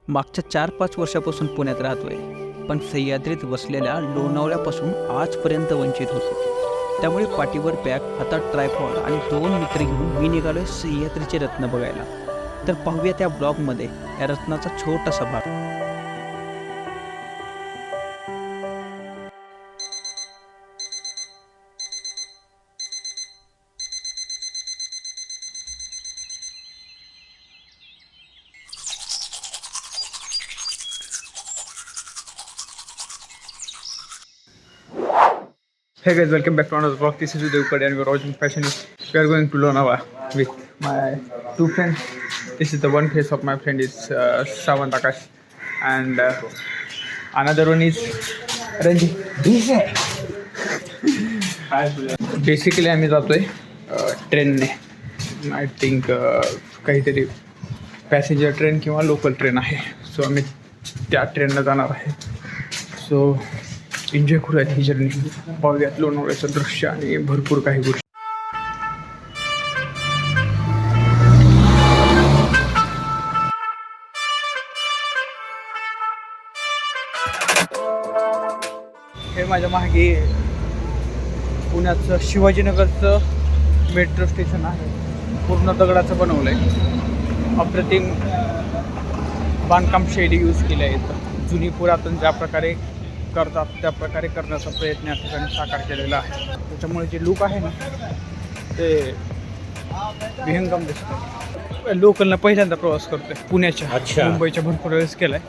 मागच्या 4-5 वर्षापासून पुण्यात राहतोय, पण सह्याद्रीत वसलेल्या लोणावळ्यापासून आजपर्यंत वंचित होतो. त्यामुळे पाठीवर बॅग, हातात ट्रायपॉड आणि 2 मित्र घेऊन मी निघालोय सह्याद्रीचे रत्न बघायला. तर पाहूया त्या ब्लॉगमध्ये या रत्नाचा छोटासा भाग. Hey guys, welcome back to another vlog. This is Lohagad and we're watching fashion. We are going to Lonavla with my two friends. This is the one face of my friend is Sawan Akash and another one is Ranji. Basically आम्ही जातोय ट्रेनने. I think काहीतरी passenger train किंवा local train आहे. So आम्ही त्या ट्रेननं जाणार आहे. सो एन्जॉय करूयात ही जर्नी. पाहूयात लोणावळ्याचं दृश्य आणि भरपूर काही गोष्टी. हे माझ्या मागे पुण्याचं शिवाजीनगरचं मेट्रो स्टेशन आहे. पूर्ण दगडाचं बनवलं आहे. अप्रतिम बांधकाम शैली यूज केली आहे. जुनी पुरातन ज्या प्रकारे करतात त्या प्रकारे करण्याचा प्रयत्न या ठिकाणी साकार केलेला आहे. त्याच्यामुळे जे लुक आहे ना ते विहंगम दिसतं. लोकलनं पहिल्यांदा प्रवास करतोय पुण्याच्या. मुंबईच्या भरपूर वेळेस केलाय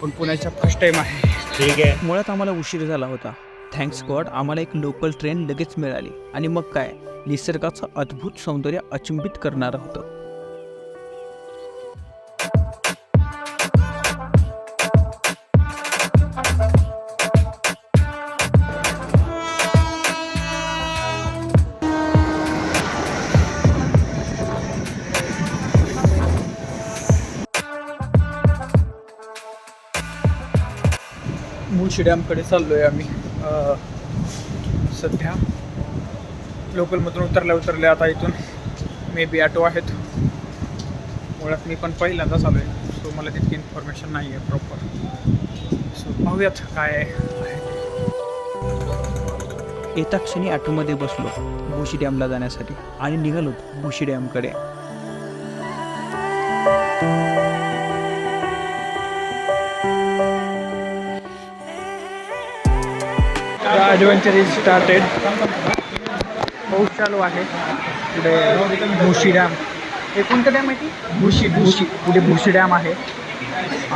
पण पुण्याच्या फर्स्ट टाइम आहे. ठीक आहे. मुळात आम्हाला उशीर झाला होता. थँक्स गॉड आम्हाला एक लोकल ट्रेन लगेच मिळाली आणि मग काय निसर्गाचं अद्भुत सौंदर्य अचंबित करणारं होतं. भुशी डॅमकडे चाललो आहे आम्ही. सध्या लोकलमधून उतरल्या आता इथून मे बी ॲटो आहेत. मुळात मी पण पहिल्यांदाच आलो आहे. सो मला तितकी इन्फॉर्मेशन नाही आहे प्रॉपर. सो पाहूयात काय आहे. येता क्षणी ॲटोमध्ये बसलो भुशी डॅमला जाण्यासाठी आणि निघालो भुशी डॅमकडे. Adventure is started. पाऊस चालू आहे. पुढे भुशी डॅम. हे कोणतं डॅम आहे ती? भुशी. पुढे भुशी डॅम आहे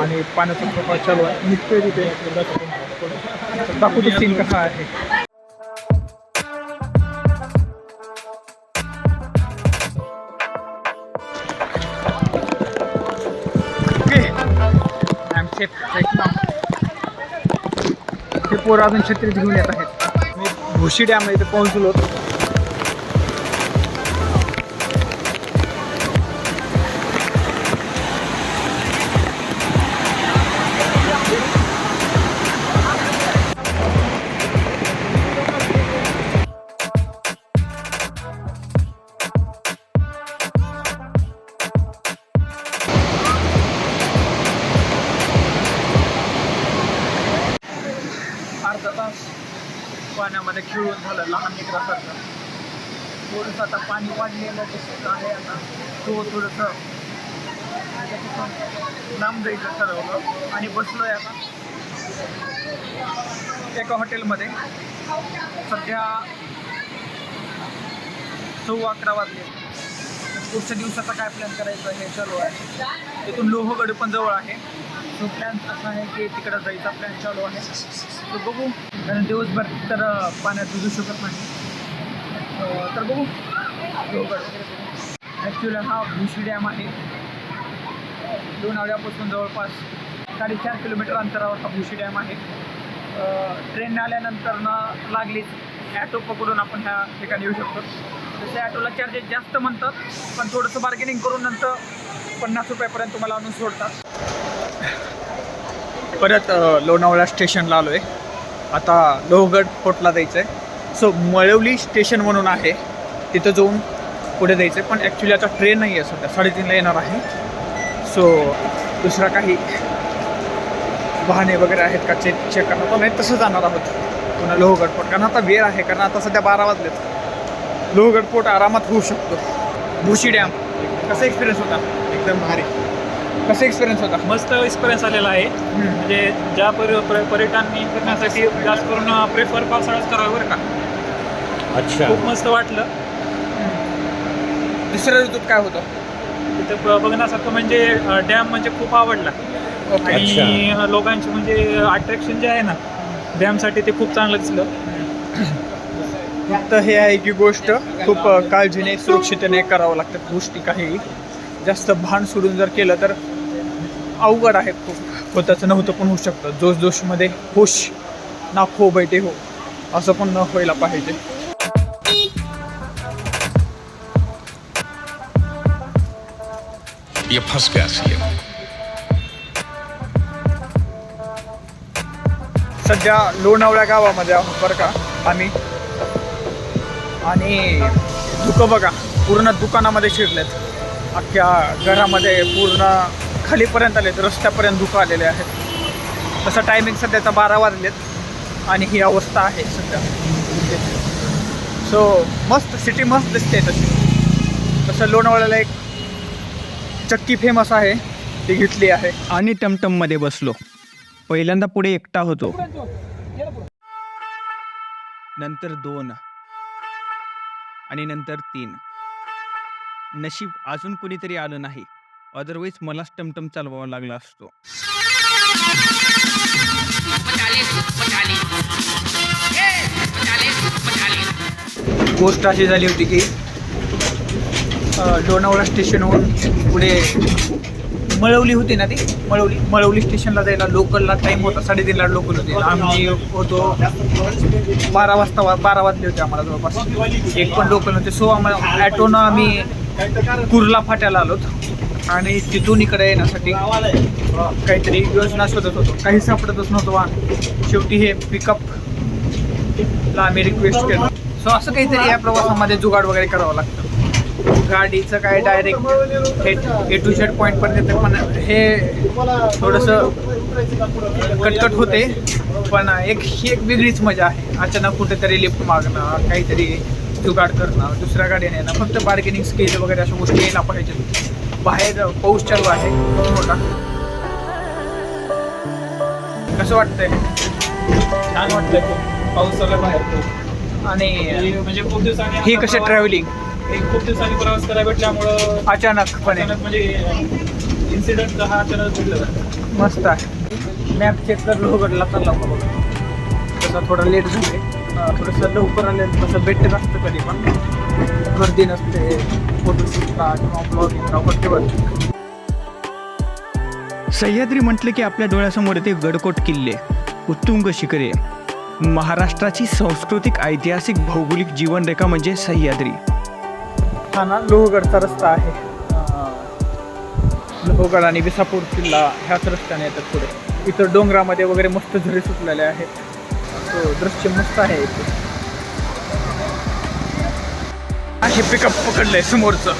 आणि पाण्याचा प्रवाह चालू आहे. निघतोय तिथे दाखवतो सीन कसा आहे. I am safe right now. हे पोरं अजून छत्रीत घेऊन येत आहेत. मी भुशी डॅम इथे पोहोचलो. अर्धा तास पाण्यामध्ये खेळून झालं लहान लेकरासारखं. थोडंसं आता पाणी वाढलेलं दिसत आहे. आता थोडंसं लांब जायचं ठरवलं आणि बसलो आहे आता एका हॉटेलमध्ये. सध्या 11:15 वाजले. पुढच्या दिवसाचा काय प्लॅन करायचं हे चालू आहे. तिथून लोहगड पण जवळ आहे. तो प्लॅन असा आहे की तिकडं जायचा प्लॅन चालू आहे. तो बघू. कारण दिवसभर तर पाण्यात भिजू शकत नाही. तर बघू लोहगड वगैरे बघू. ॲक्च्युली हा भुशी डॅम आहे. लोणावळ्यापासून जवळपास 4.5 किलोमीटर अंतरावर हा भुशी डॅम आहे. ट्रेन आल्यानंतर लागलीच ॲटो पकडून आपण ह्या ठिकाणी येऊ शकतो. तसे ॲटोला चार्जेस जास्त म्हणतात पण थोडंसं बार्गेनिंग करून नंतर 50 रुपयापर्यंत तुम्हाला आणून सोडतात. परत लोणावळा स्टेशनला आलो आहे. आता लोहगड फोर्टला जायचं आहे. सो मळवली स्टेशन म्हणून आहे तिथं जाऊन पुढे जायचं आहे. पण ॲक्च्युली आता ट्रेन नाही आहे सध्या. 3:30ला येणार आहे. सो दुसरा काही वाहने वगैरे आहेत का चेक करणार नाही, तसं जाणार आहोत पुन्हा लोहगड फोर्ट. कारण आता वेळ आहे, कारण आता सध्या 12 वाजलेत. लोहगड फोर्ट आरामात होऊ शकतो. भुशी डॅम कसा एक्सपिरियन्स होता? एकदम भारी. कसा एक्सपिरियन्स होता? मस्त एक्सपिरियन्स आलेला आहे. म्हणजे ज्या पर्यटनांनी करण्यासाठी जास्त करून प्रेफर पावसाळ्यात करावं बरं का. अच्छा. खूप मस्त वाटलं. दुसऱ्या ऋतूत काय होतं? तिथं बघण्यासारखं म्हणजे डॅम म्हणजे खूप आवडला. ओके. आणि लोकांची म्हणजे अट्रॅक्शन जे आहे ना डॅमसाठी ते खूप चांगलं दिसलं. फक्त हे आहे की गोष्ट खूप काळजीने सुरक्षिततेने करावं लागतात गोष्टी. काही जास्त भान सोडून जर केलं तर अवघड आहे खूप. होताचं नव्हतं पण होऊ शकतं. जोशमध्ये होश ना खो बैठे हो असं पण न व्हायला पाहिजे. ये फंस गया सी. सध्या लोणावळा गावामध्ये आहोत बरं का आम्ही. आणि दुकान बघा पूर्ण दुकानामध्ये शिरलेत. अख्ख्या घरामध्ये पूर्ण खालीपर्यंत आलेत, रस्त्यापर्यंत दुकान आलेले आहेत. तसं टायमिंग सध्याचा 12 वाजलेत आणि ही अवस्था आहे सध्या. सो मस्त सिटी मस्त दिसते तशी. तसं लोणावळ्याला एक चक्की फेमस आहे, ती घेतली आहे. आणि टमटममध्ये बसलो. पहिल्यांदा पुढे एकटा होतो, नंतर 2 आणि नंतर 3. नशीब अजून कोणीतरी आलं नाही, अदरवाईज मलाच टमटम चालवावा लागला असतो. गोष्ट अशी झाली होती की लोणावळा स्टेशनवरून पुढे मळवली होती ना, ती मळवली स्टेशनला जायला लोकलला टाईम होता. 3:30ला लोकल होते. आम्ही होतो 12 वाजले होते आम्हाला जवळपास. एक पण लोकल होते. सो आम्हाला ॲटोनं आम्ही कुर्ला फाट्याला आलोत आणि तिथून इकडे येण्यासाठी काहीतरी योजना शोधत होतो. काही सापडतच नव्हतं वाहन. शेवटी हे पिकअपला आम्ही रिक्वेस्ट केलं. सो असं काहीतरी या प्रवासामध्ये जुगाड वगैरे करावं लागतं. गाडीचं काय डायरेक्ट ए टू झेड पॉईंटपर्यंत येतं, पण हे थोडंसं कटकट होते. पण ही एक वेगळीच मजा आहे. अचानक कुठेतरी लिफ्ट मागणं, काहीतरी जुगाड करणं, दुसऱ्या गाडीने येणं. फक्त बार्गेनिंग स्किल वगैरे अशा गोष्टी यायला पाहिजेत. बाहेर पाऊस चालू आहे मोठा. कसं वाटतंय? छान वाटलं खूप. पाऊस चालला बाहेर. आणि म्हणजे खूप दिवसांनी ही कसं ट्रॅव्हलिंग खूप दिवसांनी प्रवास करायला भेटल्यामुळं अचानकपणे म्हणजे इन्सिडेंट हा अचानक घडला. मस्त आहे. मॅप चेक कर, लोहगडला चालला बघ. तसं थोडा लेट झाले, थोडंसं लवकर आलं तसं बेटर असतं. कधी पण गर्दी नसते फोटोशूटला किंवा ब्लॉगिंगला वगैरे. सह्याद्री म्हटलं की आपल्या डोळ्यासमोर येते गडकोट किल्ले, उत्तुंग शिखरे. महाराष्ट्राची सांस्कृतिक, ऐतिहासिक, भौगोलिक जीवनरेखा म्हणजे सह्याद्री. हा ना लोहगडचा रस्ता आहे. लोहगड आणि विसापूर किल्ला ह्याच रस्त्याने येतात पुढे. इतर डोंगरामध्ये वगैरे मस्त झरे सुटलेले आहेत. तो दृश्य मस्त आहे इथे. असे पिकअप पकडलंय समोरचं.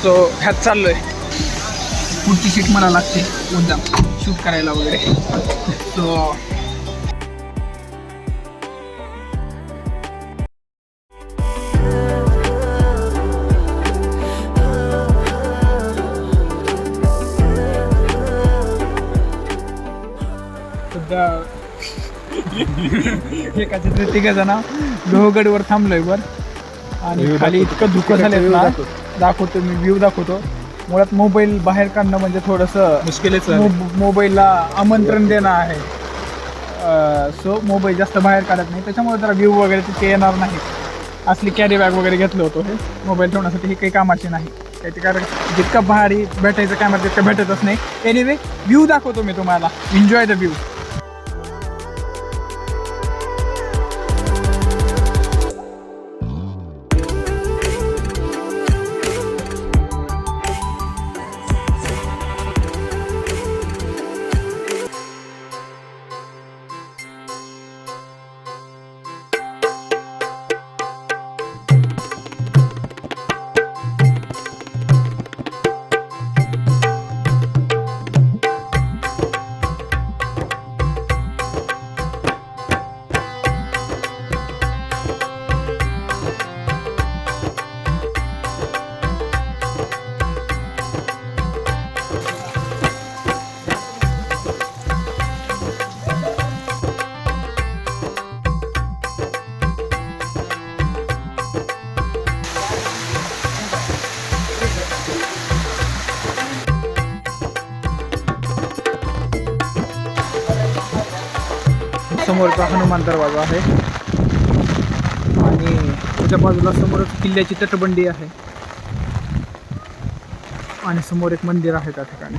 सो ह्यात चाललोय. पुढची सीट मला लागते मुद्दाम शूट करायला वगैरे. सो एकाचे 3 जण लोहगडवर थांबलोय वर. आणि खाली इतकं धुकं झालं ना, दाखवतो मी व्ह्यू दाखवतो. मुळात मोबाईल बाहेर काढणं म्हणजे थोडंसं मुश्किलच. मोबाईलला आमंत्रण देणं आहे. सो मोबाईल जास्त बाहेर काढत नाही, त्याच्यामुळे जरा व्ह्यू वगैरे तिथे येणार नाही. असली कॅरी बॅग वगैरे घेतलं होतं. हे मोबाईल ठेवण्यासाठी हे काही कामाचे नाही. ते कारण जितकं भारी भेटायचं कॅमेरा तितकं भेटतच नाही. एनिवे व्ह्यू दाखवतो मी तुम्हाला. Enjoy the view. समोरचा हनुमान दरवाजा आहे आणि त्याच्या बाजूला समोरच किल्ल्याची तटबंदी आहे आणि समोर एक मंदिर आहे त्या ठिकाणी.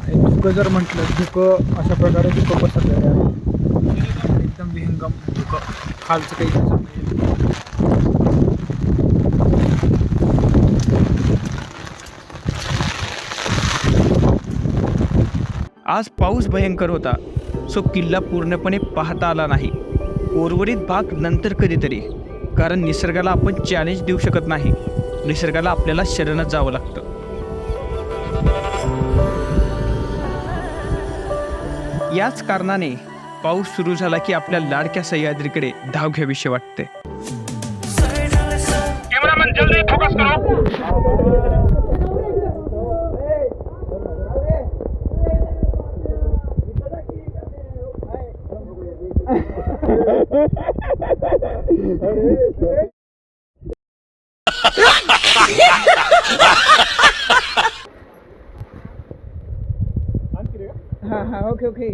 आणि धुकं जर म्हटलं, धुकं अशा प्रकारे धुकं पसरलेलं आहे, एकदम विहंगम धुकं, खालचं काही दिसत नाही. आज पाऊस भयंकर होता, सो किल्ला पूर्णपणे पाहता आला नाही. उर्वरित भाग नंतर कधीतरी, कारण निसर्गाला आपण चॅलेंज देऊ शकत नाही. निसर्गाला आपल्याला शरणात जावं लागतं. याच कारणाने पाऊस सुरू झाला की आपल्या लाडक्या सह्याद्रीकडे धाव घ्यावीशी वाटते. कॅमेरामॅन जल्दी फोकस करो. हां हां, ओके ओके.